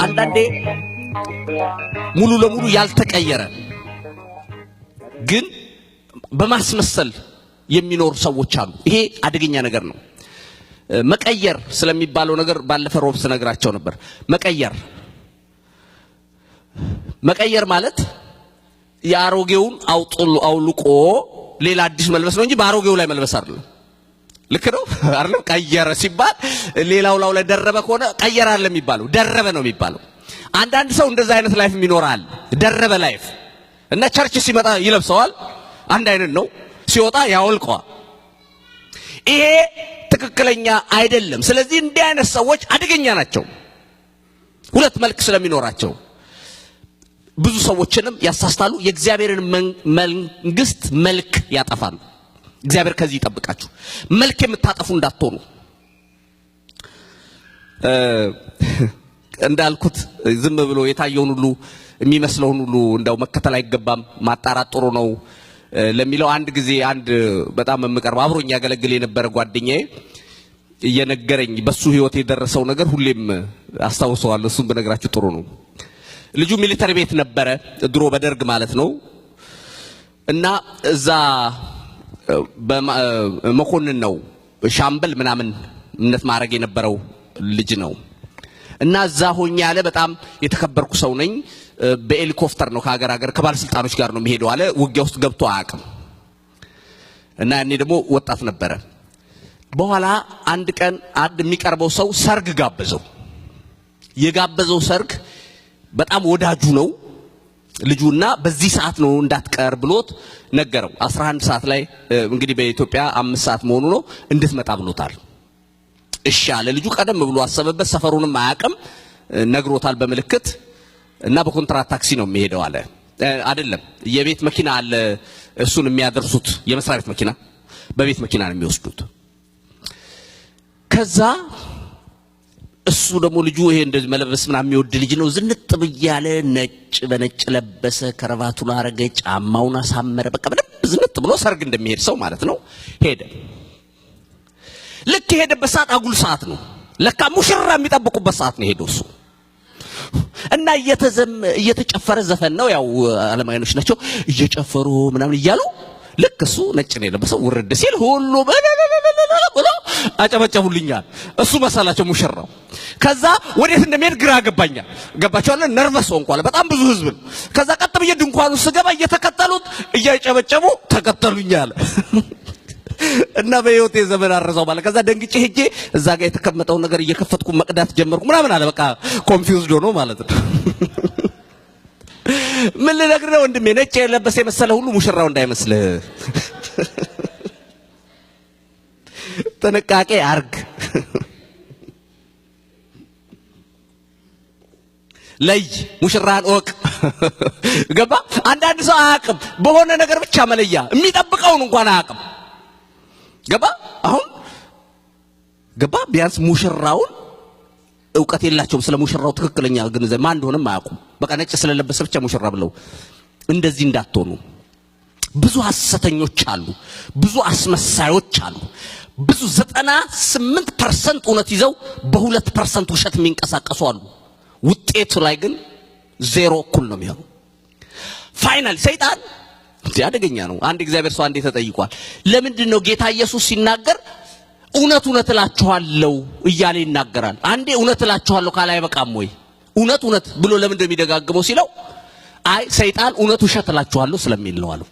አንዳንዴ ሙሉ ለሙሉ ያልተቀየረ ግን በማስመሰል የሚኖር ሰዎች አሉ። ይሄ አደገኛ ነገር ነው። መቀየር ስለሚባለው ነገር ባለፈ ሮብስ ነግራቸው ነበር። መቀየር ማለት ያሮጌውን አውልቆ ሌላ አዲስ መልበስ ነው እንጂ ባሮጌው ላይ መልበስ አይደለም። ልክ ነው አይደለም? ቀየረ ሲባል ሌላው ላይ ደረበ ከሆነ ቀየረ አይደለም የሚባለው፣ ደረበ ነው የሚባለው። አንዳንድ ሰው እንደዛ አይነት ላይፍ ይኖራል፣ ደረበ ላይፍ እና ቸርች ሲመጣ ይለብሰዋል፣ አንድ አይነት ነው፣ ሲወጣ ያወልቀዋል። ይሄ ትክክለኛ አይደለም። ስለዚህ እንዲህ አይነት ሰዎች አደገኛ ናቸው፣ ሁለት መልክ ስለሚኖራቸው ብዙ ሰዎችንም ያሳስታሉ፣ የእግዚአብሔርን መንግስት መልክ ያጠፋሉ። እግዚአብሔር ከዚህ ይጠብቃችሁ። መልክ የምታጠፉ እንዳትሆኑ። እንዳልኩት ዝም ብሎ የታየውን ሁሉ የሚመስለውን ሁሉ እንዳው መከተል አይገባም፣ ማጣራት ጥሩ ነው ለሚለው አንድ ጊዜ አንድ በጣም የምቀርብ አብሮኝ ያገለግል የነበረ ጓደኛዬ እየነገረኝ በሱ ህይወት የደረሰው ነገር ሁሌም አስታውሰዋለሁ። እሱን በነገራችሁ ጥሩ ነው። ልጁ ሚሊተሪ ቤት ነበረ፣ ድሮ በደርግ ማለት ነው። እና እዛ መኮንን ነው፣ ሻምበል ምናምን እምነት ማድረግ የነበረው ልጅ ነው። እና እዛ ሆኜ ያለ በጣም የተከበርኩ ሰው ነኝ፣ በሄሊኮፕተር ነው ከሀገር ሀገር ከባለስልጣኖች ጋር ነው የሚሄደው አለ። ውጊያ ውስጥ ገብቶ አያውቅም። እና እኔ ደግሞ ወጣት ነበረ። በኋላ አንድ ቀን አንድ የሚቀርበው ሰው ሰርግ ጋበዘው። የጋበዘው ሰርግ በጣም ወዳጁ ነው ልጁና በዚህ ሰዓት ነው እንዳትቀር ብሎት ነገረው። 11 ሰዓት ላይ እንግዲህ በኢትዮጵያ 5 ሰዓት መሆኑ ነው እንድትመጣ ብሎታል። እሺ አለ ልጁ። ቀደም ብሎ አሰበበት፣ ሰፈሩንም አያውቅም፣ ነግሮታል በምልክት። እና በኮንትራት ታክሲ ነው የሚሄደው አለ። አይደለም የቤት መኪና አለ እሱን የሚያደርሱት፣ የመስሪያ ቤት መኪና፣ በቤት መኪና ነው የሚወስዱት። ከዛ እሱ ደግሞ ልጁ ይሄ እንደዚህ መለበስ ምናምን የሚወድ ልጅ ነው። ዝንጥ ብያለ ነጭ በነጭ ለበሰ፣ ከረባቱን አረገ፣ ጫማውን አሳመረ። በቃ በደንብ ዝንጥ ብሎ ሰርግ እንደሚሄድ ሰው ማለት ነው ሄደ። ልክ የሄደበት ሰዓት አጉል ሰዓት ነው። ለካ ሙሽራ የሚጠብቁበት ሰዓት ነው ሄዶ እሱ። እና እየተጨፈረ ዘፈን ነው፣ ያው አለማይኖች ናቸው እየጨፈሩ ምናምን እያሉ ልክ እሱ ነጭ ነው የለበሰው ውርድ ሲል ሁሉ ብሎ አጨበጨቡልኛል። እሱ መሰላቸው ሙሽራው። ከዛ ወዴት እንደሚሄድ ግራ ገባቸዋል። ነርቨስ ሆንኳል፣ በጣም ብዙ ህዝብ ነው። ከዛ ቀጥ ብዬ ድንኳኑ ስገባ እየተከተሉት እያጨበጨቡ ተከተሉኛል። እና በህይወቴ ዘመን አረሳው ማለት። ከዛ ደንግጬ ሄጄ እዛ ጋር የተቀመጠው ነገር እየከፈትኩ መቅዳት ጀመርኩ ምናምን አለ። በቃ ኮንፊውዝድ ሆኖ ማለት ነው። ምን ልነግርህ ነው ወንድሜ፣ ነጭ የለበሰ የመሰለ ሁሉ ሙሽራው እንዳይመስልህ። ጥንቃቄ አርግ። ለይ ሙሽራን ወቅ ገባ። አንዳንድ ሰው አያውቅም፣ በሆነ ነገር ብቻ መለያ የሚጠብቀውን እንኳን አያውቅም። ገባ። አሁን ገባ። ቢያንስ ሙሽራውን እውቀት የላቸውም፣ ስለ ሙሽራው ትክክለኛ ግንዛቤ ማን እንደሆነም አያውቁም። በቃ ነጭ ስለለበሰ ብቻ ሙሽራ ብለው። እንደዚህ እንዳትሆኑ። ብዙ ሐሰተኞች አሉ፣ ብዙ አስመሳዮች አሉ። ብዙ 98% እውነት ይዘው በ2% ውሸት የሚንቀሳቀሱ አሉ። ውጤቱ ላይ ግን ዜሮ እኩል ነው የሚሆነው። ፋይናል ሰይጣን አደገኛ ነው። አንድ እግዚአብሔር ሰው አንዴ ተጠይቋል። ለምንድን ነው ጌታ ኢየሱስ ሲናገር እውነት እላችኋለሁ እያለ ይናገራል? አንዴ እውነት እላችኋለሁ ካለ አይበቃም ወይ? እውነት ብሎ ለምን እንደሚደጋግመው ሲለው አይ ሰይጣን እውነት ውሸት እላችኋለሁ ስለሚል ነው አለው።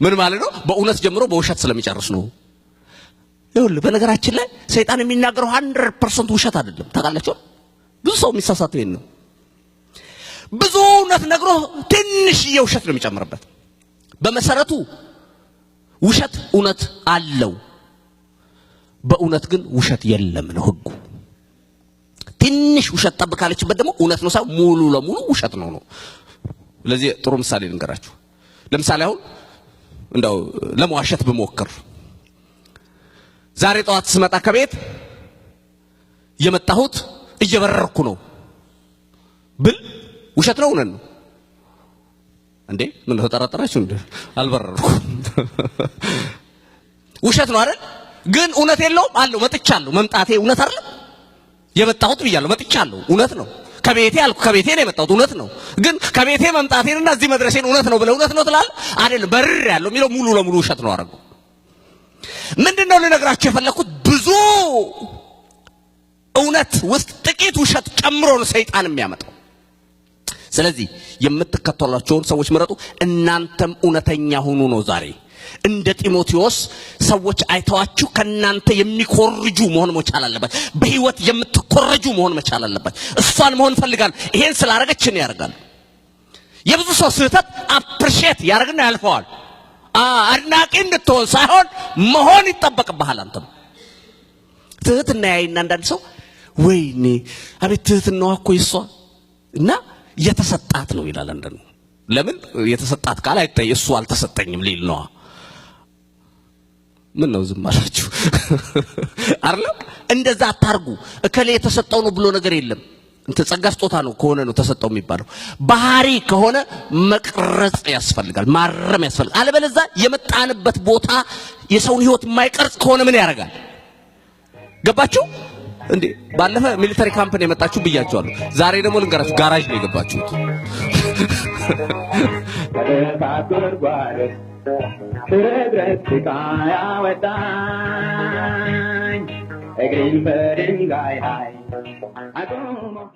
ምን ማለት ነው? በእውነት ጀምሮ በውሸት ስለሚጨርስ ነው። ይኸውልህ በነገራችን ላይ ሰይጣን የሚናገረው 100% ውሸት አይደለም። ታውቃላችሁ? ብዙ ሰው የሚሳሳተው ይሄን ነው። ብዙ እውነት ነግሮ ትንሽ የውሸት ነው የሚጨምርበት። በመሰረቱ ውሸት እውነት አለው፣ በእውነት ግን ውሸት የለም ነው ህጉ። ትንሽ ውሸት ጠብ ካለችበት ደግሞ እውነት ነው ሳይሆን ሙሉ ለሙሉ ውሸት ነው። ስለዚህ ጥሩ ምሳሌ ልንገራችሁ። ለምሳሌ አሁን እንደው ለመዋሸት ብሞክር ዛሬ ጠዋት ስመጣ ከቤት የመጣሁት እየበረርኩ ነው ብል ውሸት ነው እውነት ነው እንዴ? ምን ተጠራጠራችሁ እንዴ? አልበረርኩም ውሸት ነው አይደል? ግን እውነት የለውም አለው። መጥቻለሁ፣ መምጣቴ እውነት አይደል? የመጣሁት ብያለሁ፣ መጥቻለሁ፣ እውነት ነው። ከቤቴ አልኩ፣ ከቤቴ ነው የመጣሁት፣ እውነት ነው። ግን ከቤቴ መምጣቴንና እዚህ መድረሴን እውነት ነው ብለህ እውነት ነው ትላለህ አይደል? በርር ያለው የሚለው ሙሉ ለሙሉ ውሸት ነው አረጋው። ምንድነው ልነግራችሁ የፈለኩት? ብዙ እውነት ውስጥ ጥቂት ውሸት ጨምሮ ነው ሰይጣን የሚያመጣው። ስለዚህ የምትከተሏቸውን ሰዎች ምረጡ፣ እናንተም እውነተኛ ሁኑ ነው ዛሬ። እንደ ጢሞቴዎስ ሰዎች አይተዋችሁ ከናንተ የሚኮርጁ መሆን መቻል አለበት። በህይወት የምትኮረጁ መሆን መቻል አለበት። እሷን መሆን ፈልጋል። ይሄን ስላረገች ነው ያርጋል። የብዙ ሰው ስህተት አፕሪሺየት ያርግና ያልፈዋል። አድናቂ እንድትሆን ሳይሆን መሆን ይጠበቅብሃል። አንተም ትህትና ያይና አንዳንድ ሰው ወይኔ አቤት ትህትናዋ እኮ ይሷ እና የተሰጣት ነው ይላል። አንደን ለምን የተሰጣት ቃል አይታይ እሱ አልተሰጠኝም ሊል ነው። ምን ነው ዝም አላችሁ አይደል? እንደዛ አታርጉ። እከሌ የተሰጠው ነው ብሎ ነገር የለም። እንተ ጸጋ ስጦታ ነው ከሆነ ነው ተሰጠው የሚባለው። ባህሪ ከሆነ መቅረጽ ያስፈልጋል፣ ማረም ያስፈልጋል። አለበለዚያ የመጣንበት ቦታ የሰውን ህይወት የማይቀርጽ ከሆነ ምን ያደርጋል? ገባችሁ እንዴ? ባለፈ ሚሊተሪ ካምፕን የመጣችሁ ብያችኋለሁ። ዛሬ ደግሞ ልንገራችሁ፣ ጋራጅ ነው የገባችሁት። Agree, but in guy high. I don't know.